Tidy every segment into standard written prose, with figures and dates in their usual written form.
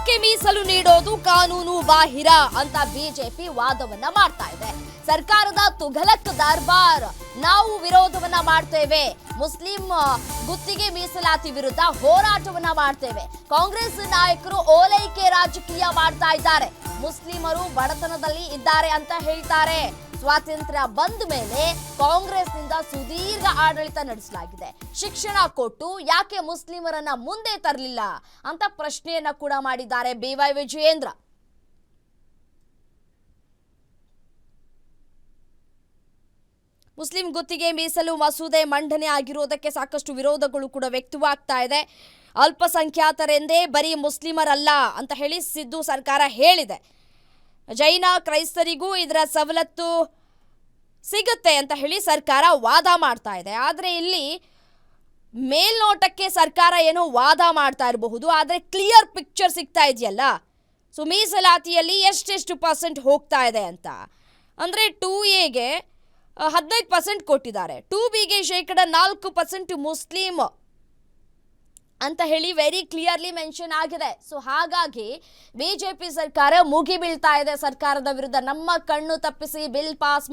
ಗುತ್ತಿಗೆ ಮೀಸಲು ನೀಡೋದು ಕಾನೂನು ಬಾಹಿರ ಅಂತ ಬಿಜೆಪಿ ವಾದವನ್ನ ಮಾಡ್ತಾ ಇದೆ. ಸರ್ಕಾರದ ತುಘಲಕ್ ದರ್ಬಾರ್, ನಾವು ವಿರೋಧವನ್ನ ಮಾಡ್ತೇವೆ, ಮುಸ್ಲಿಂ ಗುತ್ತಿಗೆ ಮೀಸಲಾತಿ ವಿರುದ್ಧ ಹೋರಾಟವನ್ನ ಮಾಡ್ತೇವೆ. ಕಾಂಗ್ರೆಸ್ ನಾಯಕರು ಓಲೈಕೆ ರಾಜಕೀಯ ಮಾಡ್ತಾ ಇದ್ದಾರೆ, ಮುಸ್ಲಿಮರು ಬಡತನದಲ್ಲಿ ಇದ್ದಾರೆ ಅಂತ ಹೇಳ್ತಾರೆ. ಸ್ವಾತಂತ್ರ್ಯ ಬಂದ ಮೇಲೆ ಕಾಂಗ್ರೆಸ್ನಿಂದ ಸುದೀರ್ಘ ಆಡಳಿತ ನಡೆಸಲಾಗಿದೆ. ಶಿಕ್ಷಣ ಕೊಟ್ಟು ಯಾಕೆ ಮುಸ್ಲಿಮರನ್ನ ಮುಂದೆ ತರಲಿಲ್ಲ ಅಂತ ಪ್ರಶ್ನೆಯನ್ನ ಕೂಡ ಮಾಡಿದ್ದಾರೆ BY ವಿಜಯೇಂದ್ರ. ಮುಸ್ಲಿಂ ಗುತ್ತಿಗೆ ಮೀಸಲು ಮಸೂದೆ ಮಂಡನೆ ಆಗಿರೋದಕ್ಕೆ ಸಾಕಷ್ಟು ವಿರೋಧಗಳು ಕೂಡ ವ್ಯಕ್ತವಾಗ್ತಾ ಇದೆ. ಅಲ್ಪಸಂಖ್ಯಾತರೆಂದೇ ಬರೀ ಮುಸ್ಲಿಮರಲ್ಲ ಅಂತ ಹೇಳಿ ಸಿದ್ದು ಸರ್ಕಾರ ಹೇಳಿದೆ. ಜೈನ ಕ್ರೈಸ್ತರಿಗೂ ಇದರ ಸವಲತ್ತು ಸಿಗುತ್ತೆ ಅಂತ ಹೇಳಿ ಸರ್ಕಾರ ವಾದ ಮಾಡ್ತಾ ಇದೆ. ಆದರೆ ಇಲ್ಲಿ ಮೇಲ್ನೋಟಕ್ಕೆ ಸರ್ಕಾರ ಏನೋ ವಾದ ಮಾಡ್ತಾ ಇರಬಹುದು, ಆದರೆ ಕ್ಲಿಯರ್ ಪಿಕ್ಚರ್ ಸಿಗ್ತಾ ಇದೆಯಲ್ಲ. ಸೊ ಮೀಸಲಾತಿಯಲ್ಲಿ ಎಷ್ಟೆಷ್ಟು % ಹೋಗ್ತಾ ಇದೆ ಅಂತ ಅಂದರೆ 2Aಗೆ 15% ಕೊಟ್ಟಿದ್ದಾರೆ, 2Bಗೆ 4% ಮುಸ್ಲಿಂ ಅಂತ ಹೇಳಿ ವೆರಿ ಕ್ಲಿಯರ್ಲಿ ಮೆನ್ಷನ್ ಆಗಿದೆ. ಸೊ ಹಾಗಾಗಿ ಬಿಜೆಪಿ ಸರ್ಕಾರ ಮುಗಿ ಬೀಳ್ತಾ ಇದೆ ಸರ್ಕಾರದ ವಿರುದ್ಧ. ನಮ್ಮ ಕಣ್ಣು ತಪ್ಪಿಸಿ ಬಿಲ್ ಪಾಸ್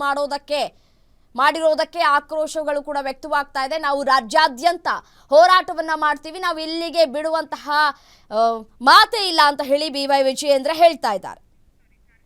ಮಾಡಿರೋದಕ್ಕೆ ಆಕ್ರೋಶಗಳು ಕೂಡ ವ್ಯಕ್ತವಾಗ್ತಾ ಇದೆ. ನಾವು ರಾಜ್ಯಾದ್ಯಂತ ಹೋರಾಟವನ್ನ ಮಾಡ್ತೀವಿ, ನಾವು ಇಲ್ಲಿಗೆ ಬಿಡುವಂತಹ ಮಾತೇ ಇಲ್ಲ ಅಂತ ಹೇಳಿ BY ವಿಜಯೇಂದ್ರ ಹೇಳ್ತಾ ಇದ್ದಾರೆ.